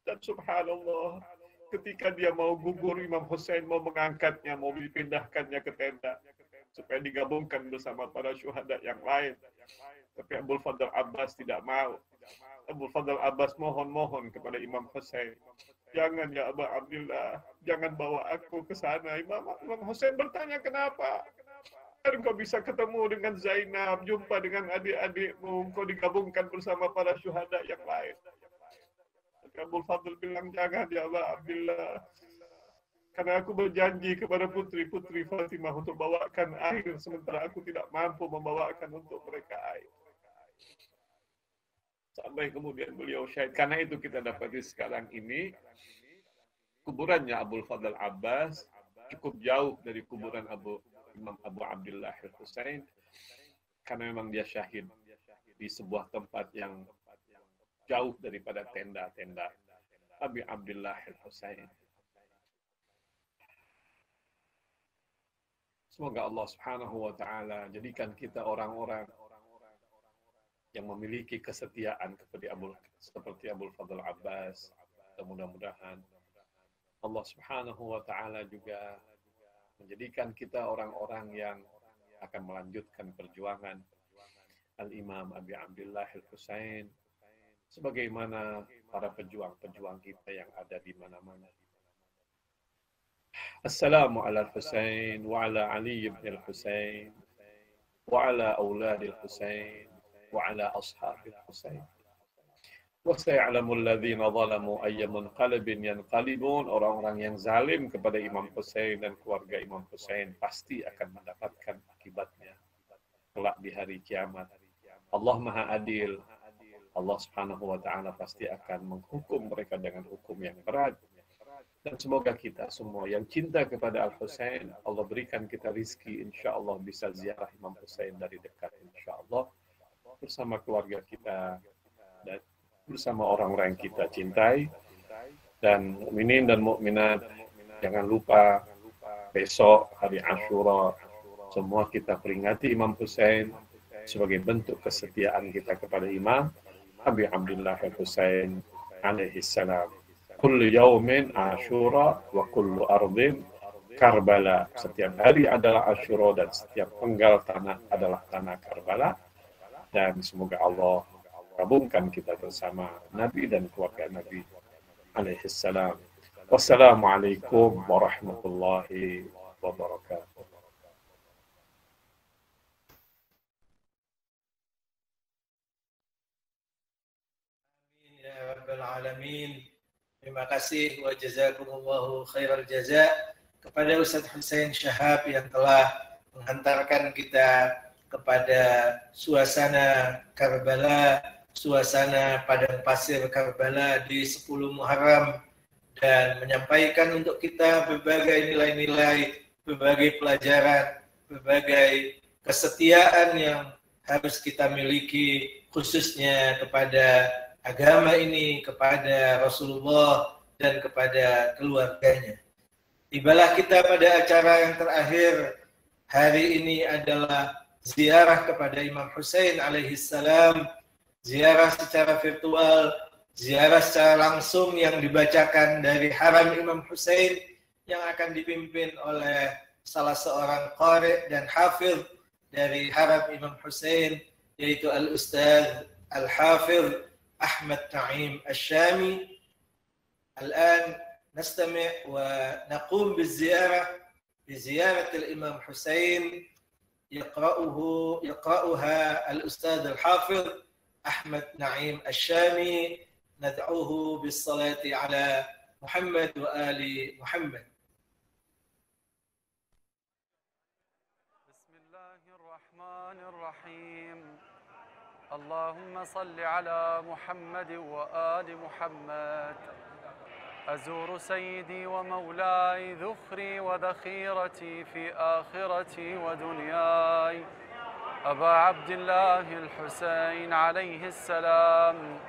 Dan subhanallah, ketika dia mau gugur, Imam Hussein mau mengangkatnya, mau dipindahkannya ke tenda. supaya digabungkan bersama para syuhada yang lain. Tapi Abul Fadl Abbas tidak mau. Abul Fadl Abbas mohon-mohon kepada Imam Hussein, jangan ya Aba Abdillah, jangan bawa aku ke sana. Imam Hussein bertanya, kenapa? Engkau bisa ketemu dengan Zainab, jumpa dengan adik-adikmu, engkau digabungkan bersama para syuhada yang lain. Tapi Abul Fadl bilang, jangan ya Aba Abdillah, karena aku berjanji kepada putri-putri Fatimah untuk bawakan air, sementara aku tidak mampu membawakan untuk mereka air. Sampai kemudian beliau syahid. Karena itu kita dapati sekarang ini, kuburannya Abul Fadl Abbas cukup jauh dari kuburan Imam Abu Abdillah al-Husain, karena memang dia syahid di sebuah tempat yang jauh daripada tenda-tenda Abi Abdillah al-Husain. Semoga Allah Subhanahu wa taala jadikan kita orang-orang yang memiliki kesetiaan seperti Abul Fadl Abbas. Dan mudah-mudahan Allah Subhanahu wa taala juga menjadikan kita orang-orang yang akan melanjutkan perjuangan Al-Imam Abi Abdillah al-Husain sebagaimana para pejuang-pejuang kita yang ada di mana-mana. Assalamu ala al-Husain wa ala Ali ibn al-Husain wa ala awlad al-Husain وعلى أصحاب الحسين وسيعلم الذين ظلموا أي منقلب ينقلبون. Orang-orang yang zalim kepada Imam Husain dan keluarga Imam Husain pasti akan mendapatkan akibatnya kelak di hari kiamat. Allah Maha Adil. Allah Subhanahu wa taala pasti akan menghukum mereka dengan hukum yang berat. Dan semoga kita semua yang cinta kepada Al-Husain, Allah berikan kita rizki, insyaallah bisa ziarah Imam Husain dari dekat, insyaallah, bersama keluarga kita dan bersama orang-orang yang kita cintai. Dan mukminin dan mukminat, jangan lupa besok hari Asyura semua kita peringati Imam Husain sebagai bentuk kesetiaan kita kepada Imam Abi Abdillah al-Husain alaihi salam. Kullu yaumin Asyura wa kullu ardin Karbala. Setiap hari adalah Asyura dan setiap penggal tanah adalah tanah Karbala. Dan semoga Allah gabungkan kita bersama Nabi dan keluarga Nabi alaihi salam. Wassalamualaikum warahmatullahi wabarakatuh. Amin ya rabbal alamin. Terima kasih wa jazakumullahu khairal jaza kepada Ustaz Husain Syahab yang telah menghantarkan kita kepada suasana Karbala, suasana padang pasir Karbala di 10 Muharram, dan menyampaikan untuk kita berbagai nilai-nilai, berbagai pelajaran, berbagai kesetiaan yang harus kita miliki, khususnya kepada agama ini, kepada Rasulullah dan kepada keluarganya. Tibalah kita pada acara yang terakhir hari ini adalah ziarah kepada Imam Husain alaihi salam, ziarah secara virtual, ziarah secara langsung yang dibacakan dari Haram Imam Husain yang akan dipimpin oleh salah seorang qari dan hafidh dari Haram Imam Husain, yaitu Al-Ustadz Al-Hafidh Ahmad Naim Al-Shami. Al-an nastami' wa naqum بزيارة الإمام حسين يقرأها الأستاذ الحافظ أحمد نعيم الشامي. ندعوه بالصلاة على محمد وآل محمد. بسم الله الرحمن الرحيم. اللهم صل على محمد وآل محمد. أزور سيدي ومولاي ذخري وذخيرتي في آخرتي ودنياي أبا عبد الله الحسين عليه السلام،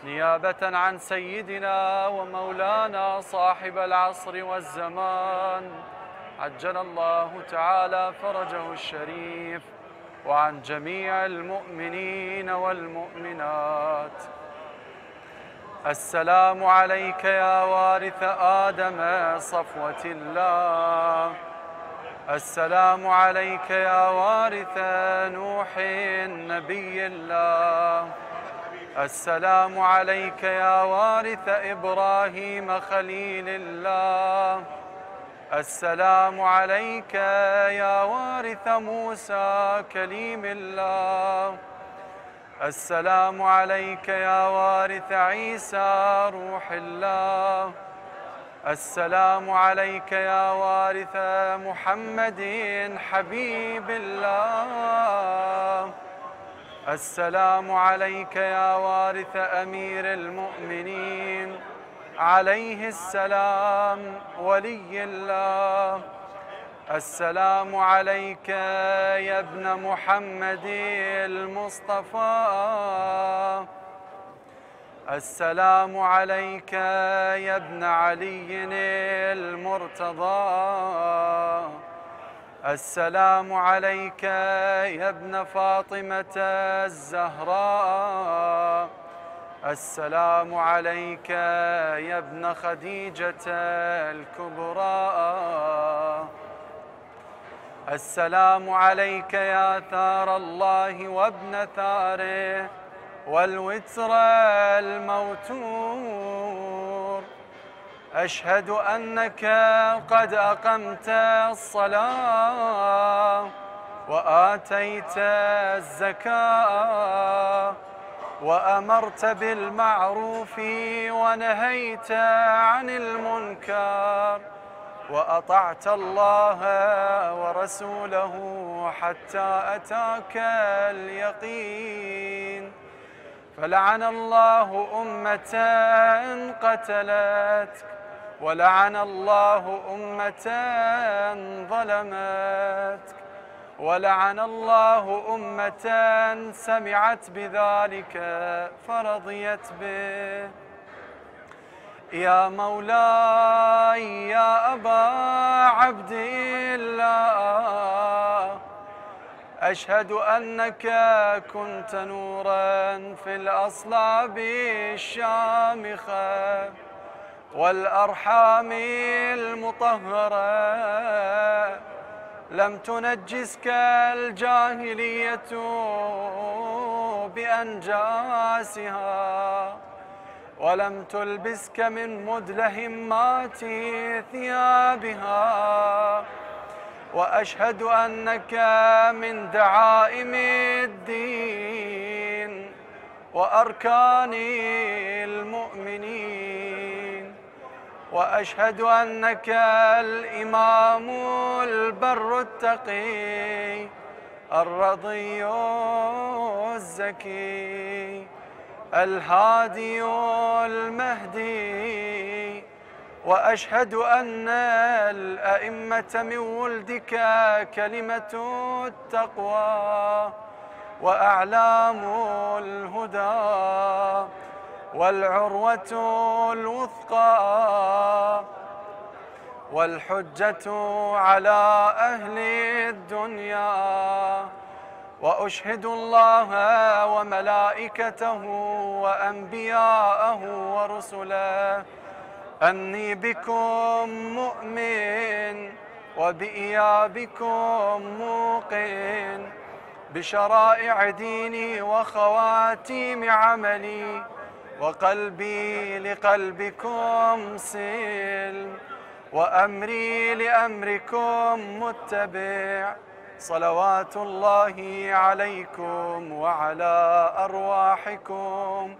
نيابة عن سيدنا ومولانا صاحب العصر والزمان عجل الله تعالى فرجه الشريف، وعن جميع المؤمنين والمؤمنات. السلام عليك يا وارث آدم صفوة الله، السلام عليك يا وارث نوح نبي الله. السلام عليك يا وارث إبراهيم خليل الله. السلام عليك يا وارث موسى كليم الله. السلام عليك يا وارث عيسى روح الله. السلام عليك يا وارث محمد حبيب الله. السلام عليك يا وارث أمير المؤمنين عليه السلام ولي الله. السلام عليك يا ابن محمد المصطفى. السلام عليك يا ابن علي المرتضى. السلام عليك يا ابن فاطمة الزهراء. السلام عليك يا ابن خديجة الكبرى. السلام عليك يا ثار الله وابن ثاره والوتر الموتور. أشهد أنك قد أقمت الصلاة وآتيت الزكاة وأمرت بالمعروف ونهيت عن المنكر وأطعت الله ورسوله حتى أتاك اليقين. فلعن الله أمة قتلتك ولعن الله أمة ظلمتك ولعن الله أمة سمعت بذلك فرضيت به. يا مولاي يا أبا عبد الله، أشهد أنك كنت نورا في الأصلاب الشامخة والأرحام المطهرة، لم تنجسك الجاهلية بأنجاسها ولم تلبسك من مدلهمات ثيابها. وأشهد أنك من دعائم الدين وأركان المؤمنين. وأشهد أنك الإمام البر التقي الرضي الزكي الهادي المهدي. وأشهد أن الأئمة من ولدك كلمة التقوى وأعلام الهدى والعروة الوثقى والحجة على أهل الدنيا. وأشهد الله وملائكته وأنبياءه ورسله أني بكم مؤمن وبإيابكم موقن بشرائع ديني وخواتيم عملي، وقلبي لقلبكم سلم وأمري لأمركم متبع. صلوات الله عليكم وعلى أرواحكم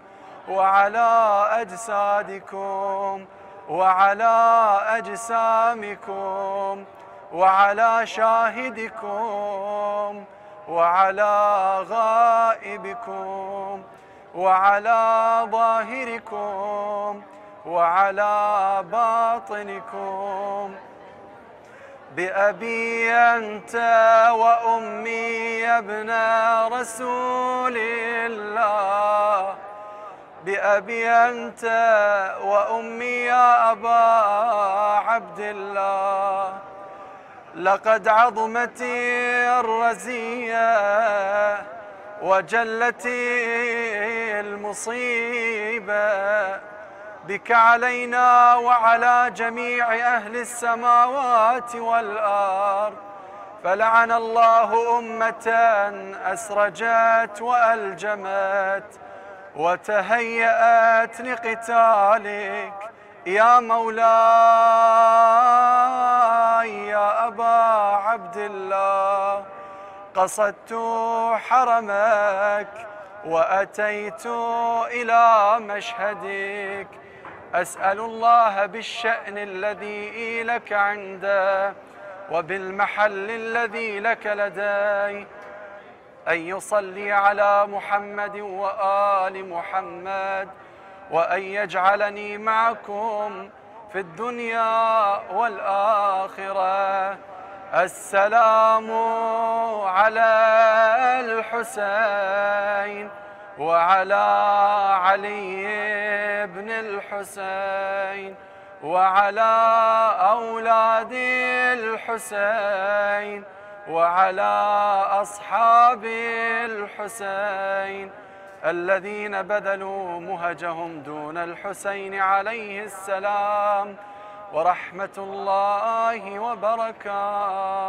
وعلى أجسادكم وعلى أجسامكم وعلى شاهدكم وعلى غائبكم وعلى ظاهركم وعلى باطنكم. بأبي أنت وأمي يا ابن رسول الله، بأبي أنت وأمي يا أبا عبد الله. لقد عظمت الرزية وجلت المصيبة بك علينا وعلى جميع أهل السماوات والأرض. فلعن الله أمة أسرجت وألجمت وتهيأت لقتالك يا مولاي يا أبا عبد الله. قصدت حرمك وأتيت إلى مشهدك، أسأل الله بالشأن الذي لك عنده وبالمحل الذي لك لدي أن يصلي على محمد وآل محمد، وأن يجعلني معكم في الدنيا والآخرة. السلام على الحسين وعلى علي بن الحسين وعلى أولاد الحسين وعلى أصحاب الحسين الذين بذلوا مهجهم دون الحسين عليه السلام، ورحمة الله وبركاته.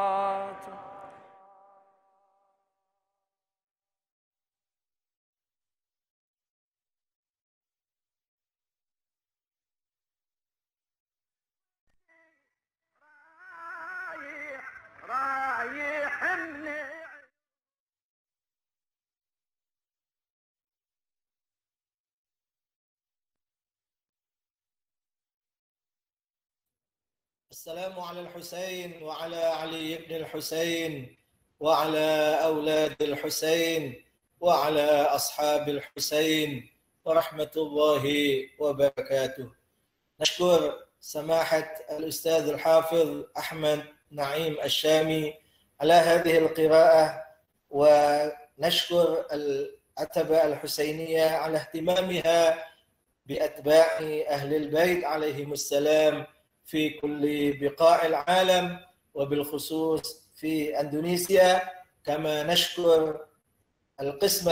السلام على الحسين وعلى علي بن الحسين وعلى أولاد الحسين وعلى أصحاب الحسين ورحمة الله وبركاته. نشكر سماحة الأستاذ الحافظ أحمد نعيم الشامي على هذه القراءة، ونشكر العتبة الحسينية على اهتمامها بأتباع أهل البيت عليهم السلام في كل بقاع العالم وبالخصوص في أندونيسيا. كما نشكر القسم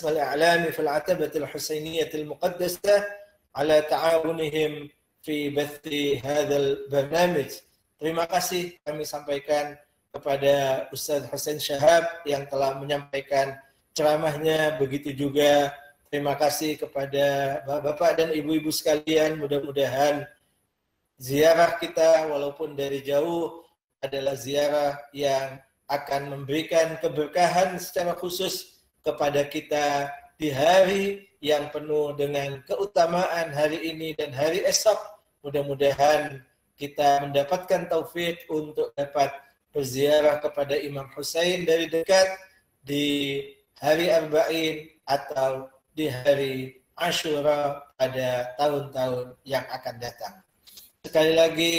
الإعلامي في العتبة الحسينية المقدسة على تعاونهم في بث هذا البرنامج. Terima kasih kami sampaikan kepada Ustadz Husain Syahab yang telah menyampaikan ceramahnya. Begitu juga terima kasih kepada bapak-bapak dan ibu-ibu sekalian. Mudah-mudahan ziarah kita walaupun dari jauh adalah ziarah yang akan memberikan keberkahan secara khusus kepada kita di hari yang penuh dengan keutamaan hari ini dan hari esok. Mudah-mudahan kita mendapatkan taufik untuk dapat berziarah kepada Imam Husain dari dekat di hari Arba'in atau di hari Ashura pada tahun-tahun yang akan datang. Sekali lagi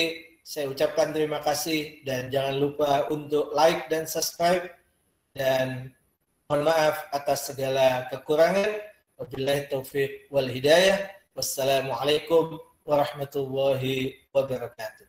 saya ucapkan terima kasih dan jangan lupa untuk like dan subscribe, dan mohon maaf atas segala kekurangan. Wabillahi taufiq wal hidayah. Wassalamualaikum warahmatullahi wabarakatuh.